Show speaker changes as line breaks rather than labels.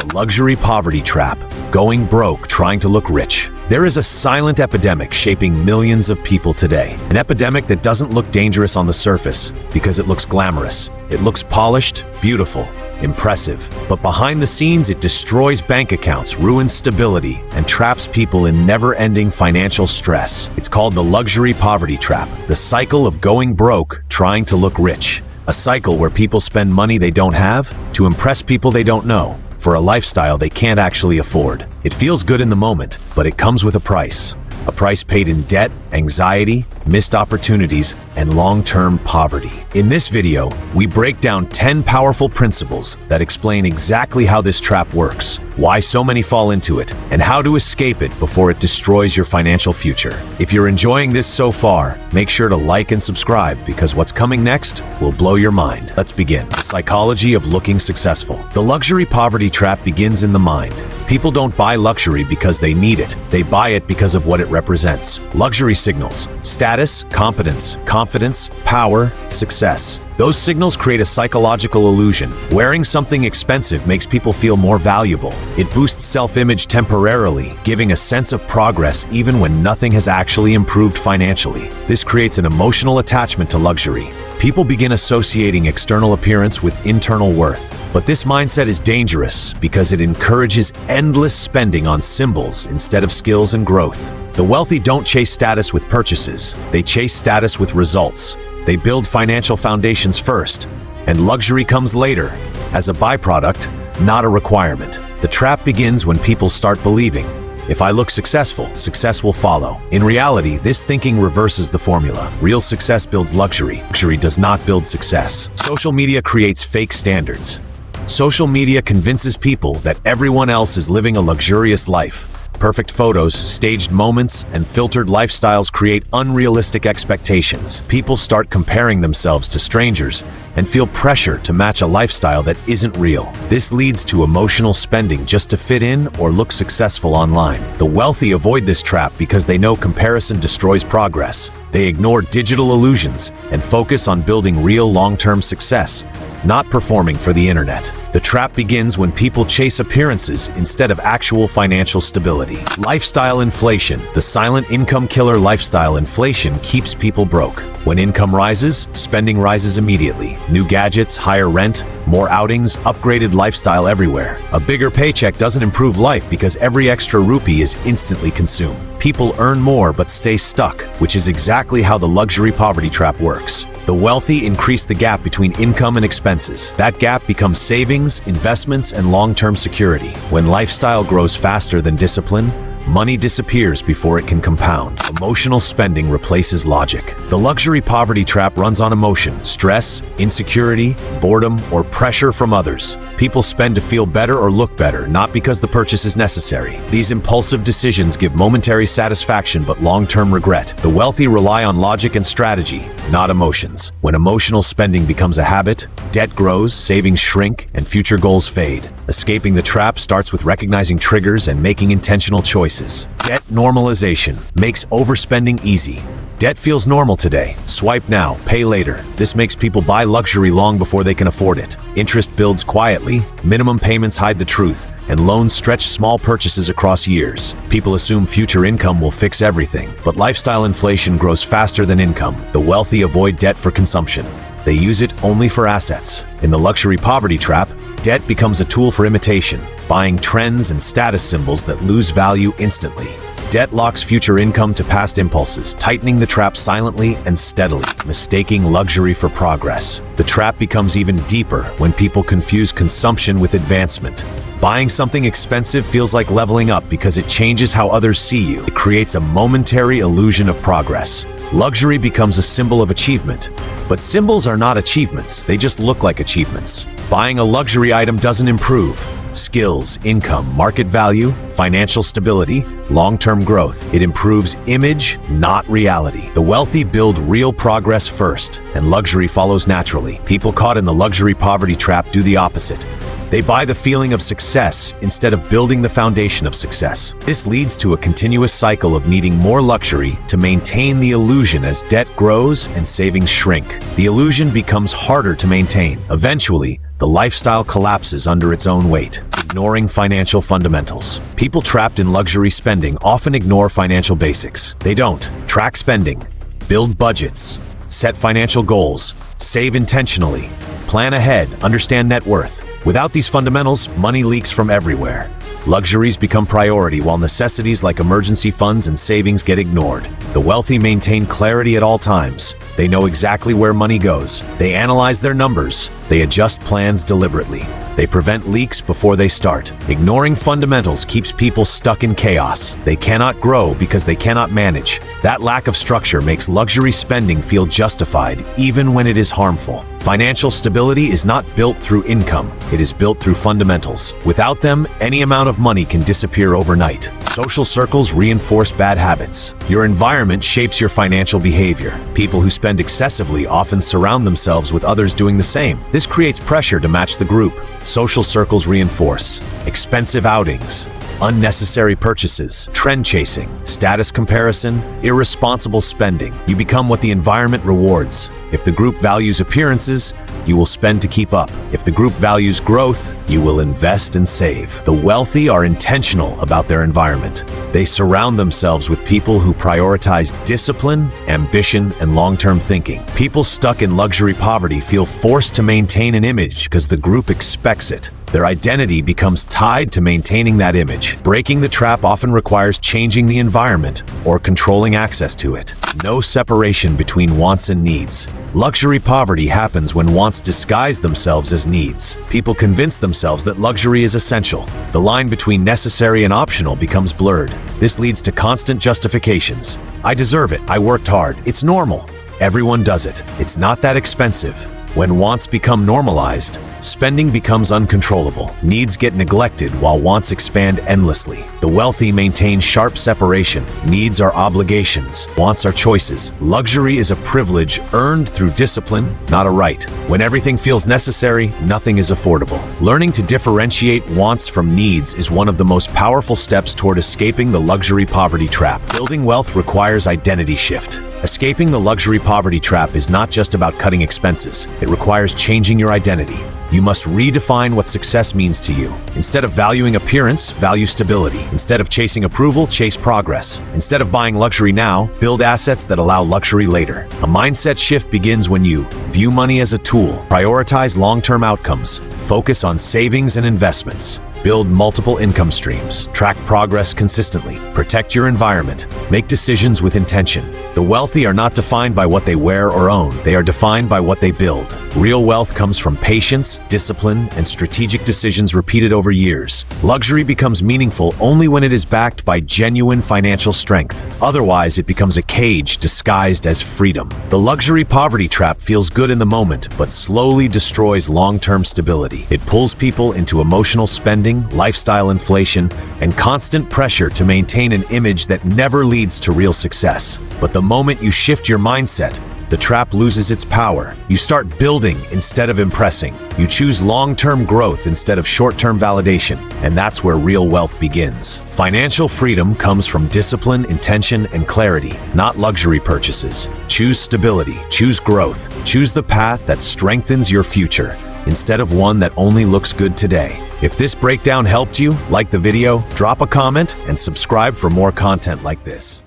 The luxury poverty trap, going broke trying to look rich. There is a silent epidemic shaping millions of people today. An epidemic that doesn't look dangerous on the surface because it looks glamorous. It looks polished, beautiful, impressive. But behind the scenes, it destroys bank accounts, ruins stability, and traps people in never-ending financial stress. It's called the luxury poverty trap, the cycle of going broke trying to look rich. A cycle where people spend money they don't have to impress people they don't know, for a lifestyle they can't actually afford. It feels good in the moment, but it comes with a price. A price paid in debt, anxiety, missed opportunities, and long-term poverty. In this video, we break down 10 powerful principles that explain exactly how this trap works, why so many fall into it, and how to escape it before it destroys your financial future. If you're enjoying this so far, make sure to like and subscribe because what's coming next will blow your mind. Let's begin. The psychology of looking successful. The luxury poverty trap begins in the mind. People don't buy luxury because they need it. They buy it because of what it represents. Luxury signals: status, competence, confidence, power, success. Those signals create a psychological illusion. Wearing something expensive makes people feel more valuable. It boosts self-image temporarily, giving a sense of progress even when nothing has actually improved financially. This creates an emotional attachment to luxury. People begin associating external appearance with internal worth. But this mindset is dangerous because it encourages endless spending on symbols instead of skills and growth. The wealthy don't chase status with purchases. They chase status with results. They build financial foundations first, and luxury comes later, as a byproduct, not a requirement. The trap begins when people start believing, if I look successful, success will follow. In reality, this thinking reverses the formula. Real success builds luxury. Luxury does not build success. Social media creates fake standards. Social media convinces people that everyone else is living a luxurious life. Perfect photos, staged moments, and filtered lifestyles create unrealistic expectations. People start comparing themselves to strangers and feel pressure to match a lifestyle that isn't real. This leads to emotional spending just to fit in or look successful online. The wealthy avoid this trap because they know comparison destroys progress. They ignore digital illusions and focus on building real long-term success, not performing for the internet. The trap begins when people chase appearances instead of actual financial stability. Lifestyle inflation. The silent income killer. Lifestyle inflation keeps people broke. When income rises, spending rises immediately. New gadgets, higher rent, more outings, upgraded lifestyle everywhere. A bigger paycheck doesn't improve life because every extra rupee is instantly consumed. People earn more but stay stuck, which is exactly how the luxury poverty trap works. The wealthy increase the gap between income and expenses. That gap becomes savings, investments, and long-term security. When lifestyle grows faster than discipline, money disappears before it can compound. Emotional spending replaces logic. The luxury poverty trap runs on emotion, stress, insecurity, boredom, or pressure from others. People spend to feel better or look better, not because the purchase is necessary. These impulsive decisions give momentary satisfaction but long-term regret. The wealthy rely on logic and strategy, not emotions. When emotional spending becomes a habit, debt grows, savings shrink, and future goals fade. Escaping the trap starts with recognizing triggers and making intentional choices. Debt normalization makes overspending easy. Debt feels normal today. Swipe now, pay later. This makes people buy luxury long before they can afford it. Interest builds quietly, minimum payments hide the truth, and loans stretch small purchases across years. People assume future income will fix everything, but lifestyle inflation grows faster than income. The wealthy avoid debt for consumption. They use it only for assets. In the luxury poverty trap, debt becomes a tool for imitation, buying trends and status symbols that lose value instantly. Debt locks future income to past impulses, tightening the trap silently and steadily, mistaking luxury for progress. The trap becomes even deeper when people confuse consumption with advancement. Buying something expensive feels like leveling up because it changes how others see you. It creates a momentary illusion of progress. Luxury becomes a symbol of achievement. But symbols are not achievements, they just look like achievements. Buying a luxury item doesn't improve skills, income, market value, financial stability, long-term growth. It improves image, not reality. The wealthy build real progress first, and luxury follows naturally. People caught in the luxury poverty trap do the opposite. They buy the feeling of success instead of building the foundation of success. This leads to a continuous cycle of needing more luxury to maintain the illusion as debt grows and savings shrink. The illusion becomes harder to maintain. Eventually, the lifestyle collapses under its own weight. Ignoring financial fundamentals. People trapped in luxury spending often ignore financial basics. They don't track spending, build budgets, set financial goals, save intentionally, plan ahead, understand net worth. Without these fundamentals, money leaks from everywhere. Luxuries become priority while necessities like emergency funds and savings get ignored. The wealthy maintain clarity at all times. They know exactly where money goes. They analyze their numbers. They adjust plans deliberately. They prevent leaks before they start. Ignoring fundamentals keeps people stuck in chaos. They cannot grow because they cannot manage. That lack of structure makes luxury spending feel justified, even when it is harmful. Financial stability is not built through income. It is built through fundamentals. Without them, any amount of money can disappear overnight. Social circles reinforce bad habits. Your environment shapes your financial behavior. People who spend excessively often surround themselves with others doing the same. This creates pressure to match the group. Social circles reinforce expensive outings, unnecessary purchases, trend chasing, status comparison, irresponsible spending. You become what the environment rewards. If the group values appearances, you will spend to keep up. If the group values growth, you will invest and save. The wealthy are intentional about their environment. They surround themselves with people who prioritize discipline, ambition, and long-term thinking. People stuck in luxury poverty feel forced to maintain an image because the group expects it. Their identity becomes tied to maintaining that image. Breaking the trap often requires changing the environment or controlling access to it. No separation between wants and needs. Luxury poverty happens when wants disguise themselves as needs. People convince themselves that luxury is essential. The line between necessary and optional becomes blurred. This leads to constant justifications. I deserve it. I worked hard. It's normal. Everyone does it. It's not that expensive. When wants become normalized, spending becomes uncontrollable. Needs get neglected while wants expand endlessly. The wealthy maintain sharp separation. Needs are obligations. Wants are choices. Luxury is a privilege earned through discipline, not a right. When everything feels necessary, nothing is affordable. Learning to differentiate wants from needs is one of the most powerful steps toward escaping the luxury poverty trap. Building wealth requires identity shift. Escaping the luxury poverty trap is not just about cutting expenses. It requires changing your identity. You must redefine what success means to you. Instead of valuing appearance, value stability. Instead of chasing approval, chase progress. Instead of buying luxury now, build assets that allow luxury later. A mindset shift begins when you view money as a tool, prioritize long-term outcomes, focus on savings and investments, build multiple income streams, track progress consistently, protect your environment, make decisions with intention. The wealthy are not defined by what they wear or own. They are defined by what they build. Real wealth comes from patience, discipline, and strategic decisions repeated over years. Luxury becomes meaningful only when it is backed by genuine financial strength. Otherwise, it becomes a cage disguised as freedom. The luxury poverty trap feels good in the moment, but slowly destroys long-term stability. It pulls people into emotional spending, lifestyle inflation, and constant pressure to maintain an image that never leads to real success. But the moment you shift your mindset, the trap loses its power. You start building instead of impressing. You choose long-term growth instead of short-term validation, and that's where real wealth begins. Financial freedom comes from discipline, intention, and clarity, not luxury purchases. Choose stability, choose growth, choose the path that strengthens your future, instead of one that only looks good today. If this breakdown helped you, like the video, drop a comment, and subscribe for more content like this.